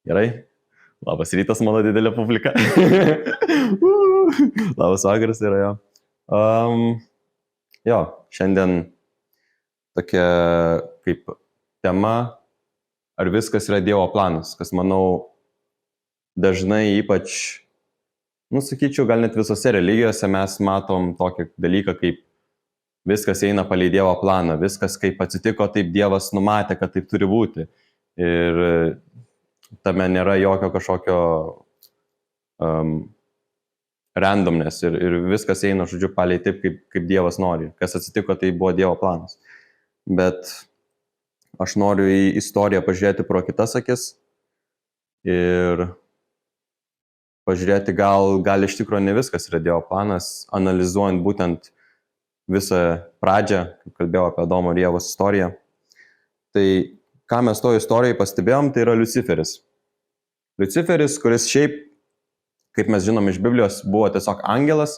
Gerai. Labas rytas, mano didelė publika. Labas vakaras yra jo. Jo, šiandien tokia kaip tema, ar viskas yra Dievo planas, kas manau dažnai ypač, sakyčiau, gal net visose religijose mes matom tokį dalyką, kaip viskas eina palei Dievo planą, viskas kaip atsitiko, taip Dievas numatė, kad taip turi būti. Ir tame nėra jokio kažkokio randomness ir viskas eina, žodžiu, palei taip, kaip Dievas nori. Kas atsitiko, tai buvo Dievo planas. Bet aš noriu į istoriją pažiūrėti pro kitas akis ir pažiūrėti, gal iš tikrųjų ne viskas yra Dievo planas, analizuojant būtent visą pradžią, kaip kalbėjau apie Adomo ir Ievos istoriją. Tai ką mes to istorijai pastebėjom, tai yra Liuciferis. Liuciferis, kuris šiaip, kaip mes žinom iš Biblijos, buvo tiesiog angelas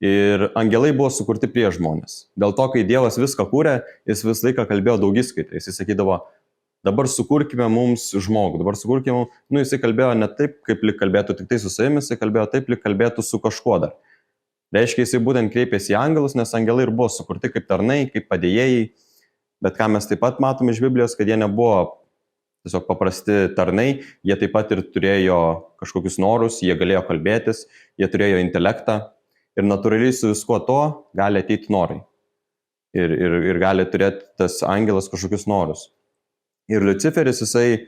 ir angelai buvo sukurti prieš žmonės. Dėl to, kai Dievas viską kūrė, jis visą laiką kalbėjo daugiskaitai. Jis sakydavo, dabar sukurkime mums žmogų, dabar sukurkime, jisai kalbėjo ne taip, kaip lyg kalbėtų tik tai su savimi, jisai kalbėjo taip, lyg kalbėtų su kažkuo dar. Reiškia, jisai būtent kreipėsi į angelus, nes angelai ir buvo sukurti kaip tarnai, kaip padėjėjai. Bet ką mes taip pat matom iš Biblijos, kad jie nebuvo tiesiog paprasti tarnai, jie taip pat ir turėjo kažkokius norus, jie galėjo kalbėtis, jie turėjo intelektą ir natūraliai su viskuo to gali ateiti norai. Ir gali turėti tas angelas kažkokius norus. Ir Liuciferis, jisai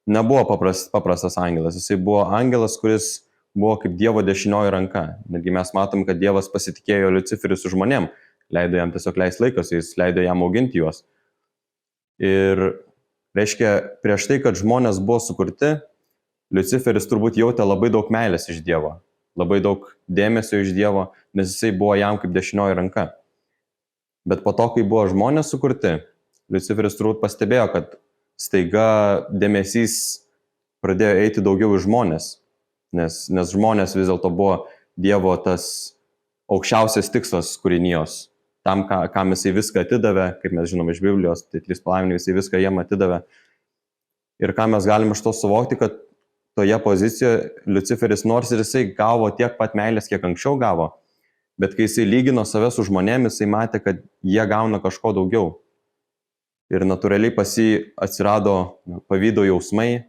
nebuvo paprastas angelas, jisai buvo angelas, kuris buvo kaip Dievo dešinioji ranka. Netgi mes matom, kad Dievas pasitikėjo Liuciferiu su žmonėm, leido jam tiesiog leisti laikas, jis leido jam auginti juos. Ir reiškia, prieš tai, kad žmonės buvo sukurti, Liuciferis turbūt jautė labai daug meilės iš Dievo, labai daug dėmesio iš Dievo, nes jisai buvo jam kaip dešinioji ranka. Bet po to, kai buvo žmonės sukurti, Liuciferis turbūt pastebėjo, kad staiga dėmesys pradėjo eiti daugiau į žmonės, nes žmonės vis dėlto buvo Dievo tas aukščiausias tikslas kūrinijos. Tam, kam jisai viską atidavė, kaip mes žinom iš Biblijos, tai 3 palaiminimai, jisai viską jiem atidavė. Ir ką mes galime iš to suvokti, kad toje pozicijoje Liuciferis, nors ir jisai gavo tiek pat meilės, kiek anksčiau gavo, bet kai jisai lygino save su žmonėmis, jisai matė, kad jie gauna kažko daugiau. Ir natūraliai pas jį atsirado pavydo jausmai,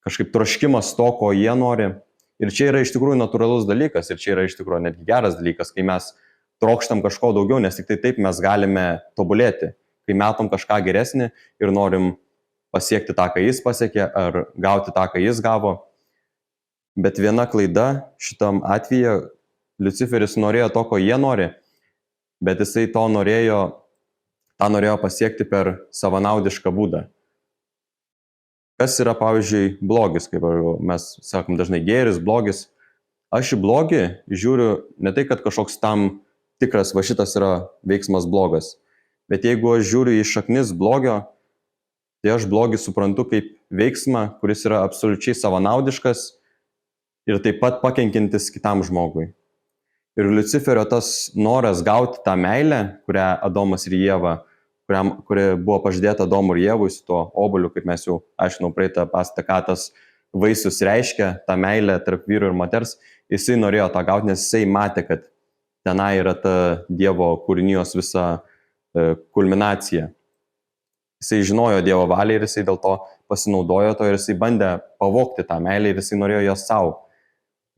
kažkaip troškimas to, ko jie nori. Ir čia yra iš tikrųjų natūralus dalykas, ir čia yra iš tikrųjų netgi geras dalykas, kai mes trokštam kažko daugiau, nes tik tai taip mes galime tobulėti, kai matom kažką geresnį ir norim pasiekti tą, ką jis pasiekė, ar gauti tą, ką jis gavo. Bet viena klaida šitam atveju, Liuciferis norėjo to, ko jie nori, bet jisai tą norėjo pasiekti per savanaudišką būdą. Kas yra, pavyzdžiui, blogis, kaip mes sakom dažnai, gėris, blogis. Aš į blogį žiūriu ne tai, kad kažkoks tam tikras, va šitas yra veiksmas blogas. Bet jeigu aš žiūriu į šaknis blogio, tai aš blogį suprantu kaip veiksmą, kuris yra absoliučiai savanaudiškas ir taip pat pakenkintis kitam žmogui. Ir Liuciferio tas noras gauti tą meilę, kurią Adomas ir Ieva, kuri buvo pažadėta Adomui ir Ievui su tuo obuoliu, kaip mes jau aiškinau praeitą pastatą, ką tas vaisius reiškia, tą meilę tarp vyro ir moters, jisai norėjo tą gauti, nes jisai matė, kad tenai yra ta Dievo kūrinijos visa kulminacija. Jisai žinojo Dievo valią ir jisai dėl to pasinaudojo to ir jisai bandė pavogti tą meilę ir jisai norėjo jos savo.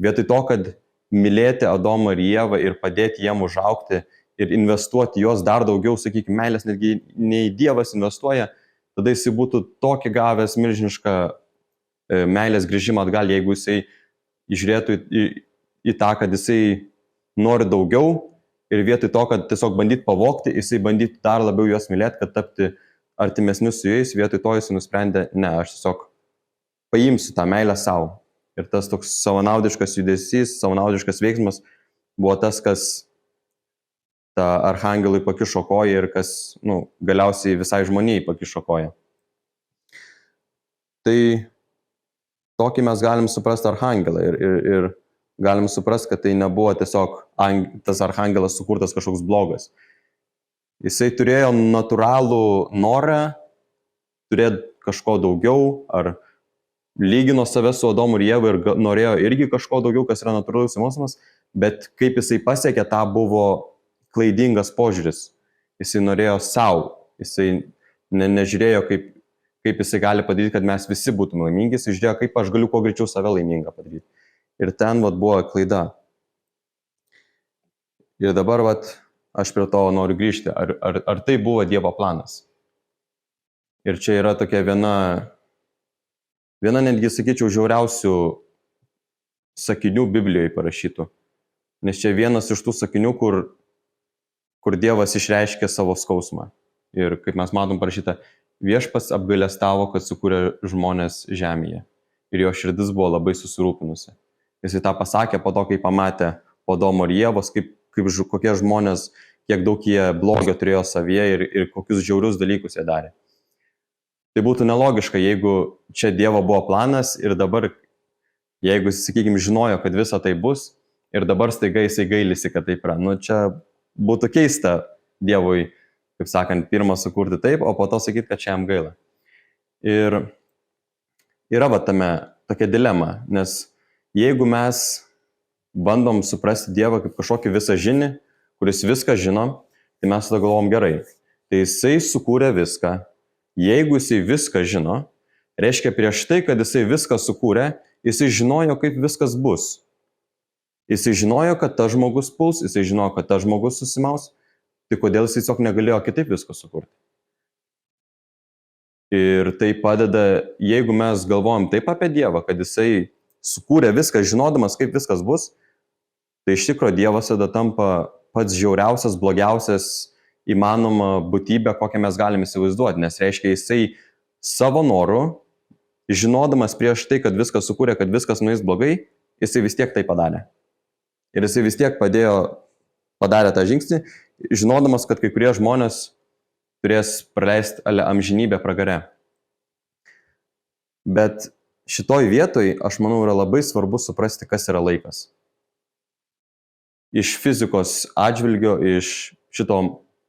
Vietoj to, kad mylėti Adomą ir Ievą ir padėti jiem užaugti ir investuoti jos dar daugiau, sakykime, meilės, netgi nei Dievas investuoja, tada jisai būtų tokį gavęs milžinišką meilės grįžimą atgal, jeigu jisai žiūrėtų į tą, kad jisai nori daugiau ir vietoj to, kad tiesiog bandyti pavogti, jisai bandyti dar labiau juos mylėti, kad tapti artimesnius su jais, vietoj to jisai nusprendė, ne, aš tiesiog paimsiu tą meilę savo. Ir tas toks savanaudiškas judesys, savanaudiškas veiksmas buvo tas, kas tą arhangelui pakišo koją ir kas, galiausiai visai žmonijai pakišo koją. Tai tokį mes galim suprasti arhangelą ir galim suprasti, kad tai nebuvo tiesiog tas arhangelas sukurtas kažkoks blogas. Jisai turėjo natūralų norą turėti kažko daugiau ar lygino save su Adomu ir Ieva ir norėjo irgi kažko daugiau, kas yra natūralus jausmas, bet kaip jisai pasiekė, tą buvo klaidingas požiūris. Jisai norėjo savo, jisai nežiūrėjo, kaip jisai gali padaryti, kad mes visi būtume laimingi, jisai žiūrėjo, kaip aš galiu kuo greičiau save laimingą padaryti. Ir ten buvo klaida. Ir dabar aš prie to noriu grįžti. Ar tai buvo Dievo planas? Ir čia yra tokia viena netgi, sakyčiau, žiauriausių sakinių Biblijoje parašytų. Nes čia vienas iš tų sakinių, kur Dievas išreiškė savo skausmą. Ir kaip mes matom parašyta, viešpats apgailestavo, kad sukūrė žmonės žemėje. Ir jo širdis buvo labai susirūpinusi. Jisai tą pasakė po to, kai pamatė Adomo ir Ievos, kokie žmonės, kiek daug jie blogio turėjo savyje ir kokius žiaurius dalykus jie darė. Tai būtų nelogiška, jeigu čia Dievo buvo planas ir dabar, jeigu, sakykime, žinojo, kad visa tai bus ir dabar staiga jisai gailisi, kad taip yra. Čia būtų keista Dievui, kaip sakant, pirmą sukurti taip, o po to sakyti, kad čia jam gaila. Ir yra tame tokia dilema, nes jeigu mes bandom suprasti Dievą kaip kažkokį visažinį, kuris viską žino, tai mes tada galvom gerai. Tai jisai sukūrė viską. Jeigu jisai viską žino, reiškia prieš tai, kad jisai viską sukūrė, jisai žinojo, kaip viskas bus. Jisai žinojo, kad tas žmogus puls, jisai žinojo, kad tas žmogus susimaus, tai kodėl jisai tiesiog negalėjo kitaip visko sukurti. Ir tai padeda, jeigu mes galvojam taip apie Dievą, kad jisai sukūrė viską, žinodamas, kaip viskas bus, tai iš tikrųjų Dievas tada tampa pats žiauriausias, blogiausias įmanoma būtybė, kokią mes galime įsivaizduoti, nes reiškia jisai savo noru, žinodamas prieš tai, kad viskas sukūrė, kad viskas nueis blogai, jisai vis tiek tai padarė. Ir jisai vis tiek padarė tą žingsnį, žinodamas, kad kai kurie žmonės turės praleisti amžinybę pragare. Bet šitoj vietoj, aš manau, yra labai svarbu suprasti, kas yra laikas. Iš fizikos atžvilgio, iš šito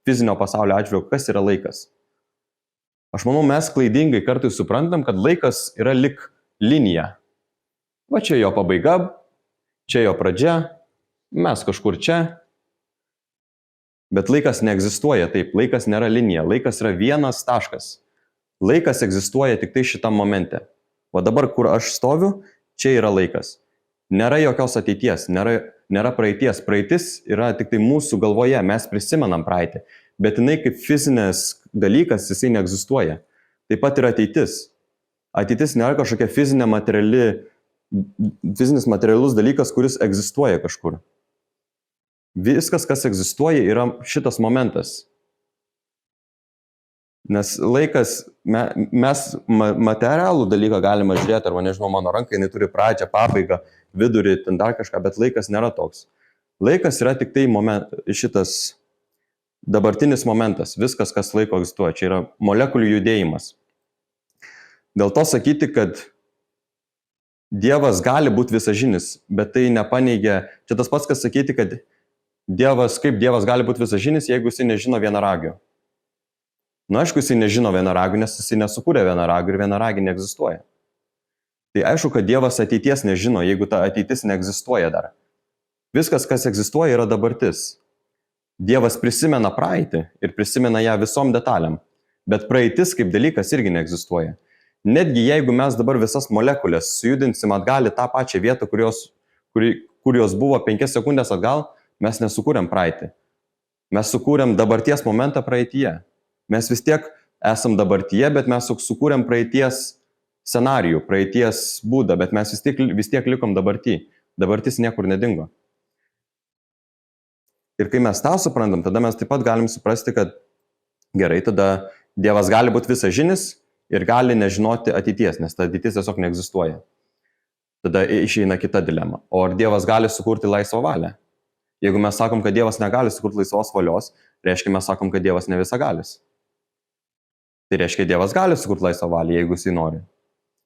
fizinio pasaulio atžvilgio, kas yra laikas. Aš manau, mes klaidingai kartais suprantam, kad laikas yra lik linija. Va čia jo pabaiga, čia jo pradžia, mes kažkur čia. Bet laikas neegzistuoja taip, laikas nėra linija, laikas yra vienas taškas. Laikas egzistuoja tik tai šitam momente. O dabar, kur aš stoviu, čia yra laikas. Nėra jokios ateities, nėra praeities. Praeitis yra tik tai mūsų galvoje, mes prisimenam praeitį. Bet jinai kaip fizinis dalykas, jisai neegzistuoja. Taip pat ir ateitis. Ateitis nėra kažkokia fizinis materialus dalykas, kuris egzistuoja kažkur. Viskas, kas egzistuoja, yra šitas momentas. Nes laikas, mes materialų dalyką galime žiūrėti, arba nežinau, mano ranka, jinai turi pradžią, pabaigą, vidurį, ten dar kažką, bet laikas nėra toks. Laikas yra tik tai šitas dabartinis momentas, viskas, kas laiko egzistuoja, čia yra molekulių judėjimas. Dėl to sakyti, kad Dievas gali būti visažinis, bet tai nepaneigia, čia tas pats, kas sakyti, kad kaip Dievas gali būti visažinis, jeigu jisai nežino vienaragio. Aišku, jisai nežino vienaragių, nes jisai nesukūrė vienaragių ir vienaragiai neegzistuoja. Tai aišku, kad Dievas ateities nežino, jeigu ta ateitis neegzistuoja dar. Viskas, kas egzistuoja, yra dabartis. Dievas prisimena praeitį ir prisimena ją visom detalėm, bet praeitis kaip dalykas irgi neegzistuoja. Netgi jeigu mes dabar visas molekulės sujudinsim atgal į tą pačią vietą, kur jos buvo 5 sekundės atgal, mes nesukūrėm praeitį. Mes sukūrėm dabarties momentą praeityje. Mes vis tiek esam dabartyje, bet mes sukūrėm praeities scenarijų, praeities būdą, bet mes vis tiek likom dabarty. Dabartis niekur nedingo. Ir kai mes tą suprantam, tada mes taip pat galim suprasti, kad gerai, tada Dievas gali būti visažinis ir gali nežinoti ateities, nes ta ateitis tiesiog neegzistuoja. Tada išeina kita dilema. O ar Dievas gali sukurti laisvą valią? Jeigu mes sakom, kad Dievas negali sukurti laisvos valios, reiškia mes sakom, kad Dievas ne visagalis. Tai reiškia, Dievas gali sukurti laisvą valią, jeigu jisai nori.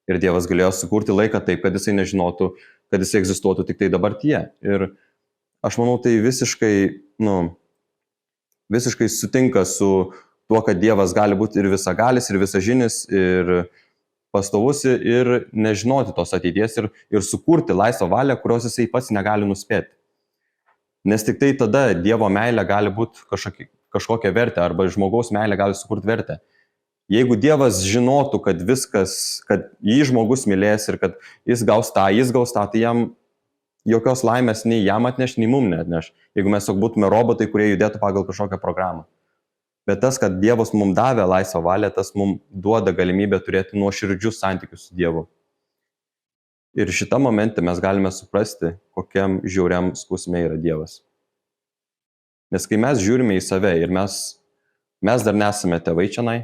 Ir Dievas galėjo sukurti laiką taip, kad jisai nežinotų, kad jisai egzistuotų tik tai dabartyje. Ir aš manau, tai visiškai sutinka su tuo, kad Dievas gali būti ir visagalis, ir visažinis, ir pastovus ir nežinoti tos ateities ir sukurti laisvą valią, kurios jisai pats negali nuspėti. Nes tik tai tada Dievo meilė gali būti kažkokia vertė arba žmogaus meilė gali sukurti vertę. Jeigu Dievas žinotų, kad viskas, kad jį žmogus mylės ir kad jis gaus tą, tai jam jokios laimės nei jam atneš, nei mum neatneš, jeigu mes tiesiog būtume robotai, kurie judėtų pagal kažkokią programą. Bet tas, kad Dievas mums davė laisvą valią, tas mums duoda galimybę turėti nuoširdžius santykius su Dievu. Ir šitą momentą mes galime suprasti, kokiam žiauriam skausme yra Dievas. Nes kai mes žiūrime į save ir mes dar nesame tėvai čionai,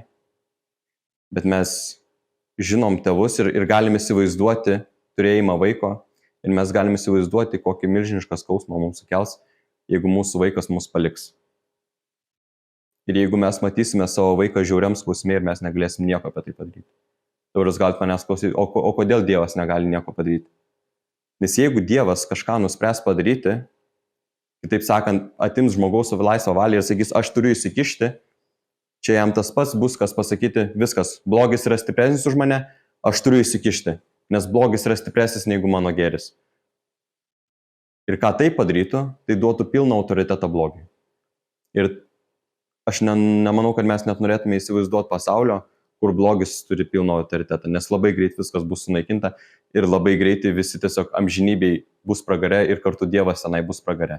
bet mes žinom tėvus ir galime įsivaizduoti turėjimą vaiko ir mes galime įsivaizduoti, kokį milžinišką skausmą mums sukels, jeigu mūsų vaikas mus paliks. Ir jeigu mes matysime savo vaiką žiauriam skausme ir mes negalėsim nieko apie tai padaryti. Dabar jūs galite manęs klausyti, o kodėl Dievas negali nieko padaryti? Nes jeigu Dievas kažką nuspręs padaryti, kitaip sakant, atims žmogaus laisvą valią ir sakys, aš turiu įsikišti, čia jam tas pats bus, kas pasakyti, viskas, blogis yra stipresnis už mane, aš turiu įsikišti, nes blogis yra stipresnis negu mano gėris. Ir ką tai padarytų, tai duotų pilną autoritetą blogiui. Ir aš nemanau, kad mes net norėtume įsivaizduoti pasaulio, kur blogis turi pilną autoritetą, nes labai greit viskas bus sunaikinta ir labai greitai visi tiesiog amžinybei bus pragare ir kartu Dievas senai bus pragare.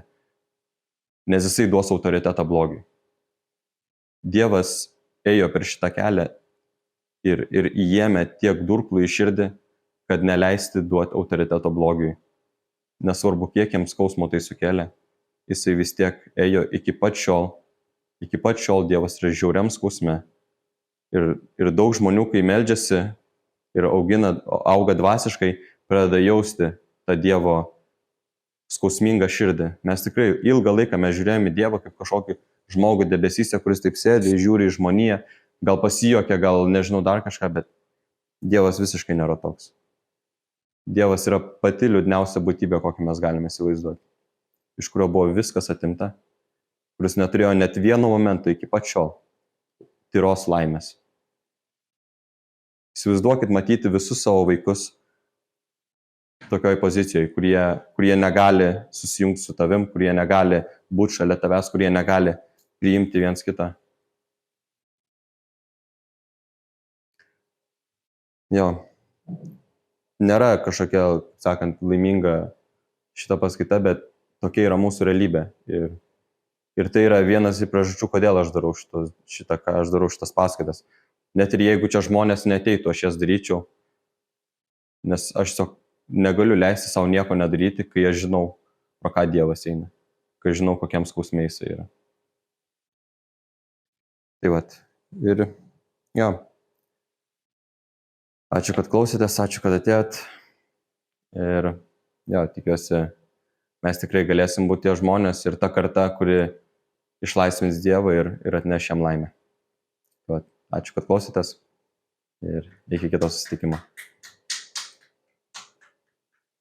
Nes jisai duos autoritetą blogiui. Dievas ėjo per šitą kelią ir įėmė tiek durklų į širdį, kad neleisti duoti autoriteto blogiui. Nesvarbu, kiek jiems skausmo tai sukėlė, jisai vis tiek ėjo iki pat šiol Dievas yra žiauriam skausme. Ir daug žmonių, kai meldžiasi ir auga dvasiškai, pradeda jausti tą Dievo skausmingą širdį. Mes tikrai ilgą laiką mes žiūrėjome į Dievą kaip kažkokį žmogų debesyse, kuris taip sėdi, žiūri į žmoniją, gal pasijuokia, gal nežinau dar kažką, bet Dievas visiškai nėra toks. Dievas yra pati liūdniausia būtybė, kokią mes galime įsivaizduoti. Iš kurio buvo viskas atimta, kuris neturėjo net vieno momento iki pat šiol tyros laimės. Įsivaizduokit matyti visus savo vaikus tokioj pozicijoje, kurie negali susijungti su tavim, kurie negali būti šalia tavęs, kurie negali priimti viens kitą. Jo, nėra kažkokia, sakant, laiminga šita paskaita, bet tokia yra mūsų realybė. Ir tai yra vienas iš priežasčių, kodėl aš darau šitas paskaitas. Net ir jeigu čia žmonės neateitų, aš jas daryčiau, nes aš tiesiog negaliu leisti savo nieko nedaryti, kai aš žinau, pro ką Dievas eina, kai žinau, kokiam skausmė jisai yra. Tai vat, ir jo, ačiū, kad klausėtės, ačiū, kad atėjot, ir jo, tikiuosi, mes tikrai galėsim būti tie žmonės ir ta karta, kuri išlaisvins Dievą ir atneš jam laimę. Vat, ačiū, kad klausėtės ir iki kito susitikimo.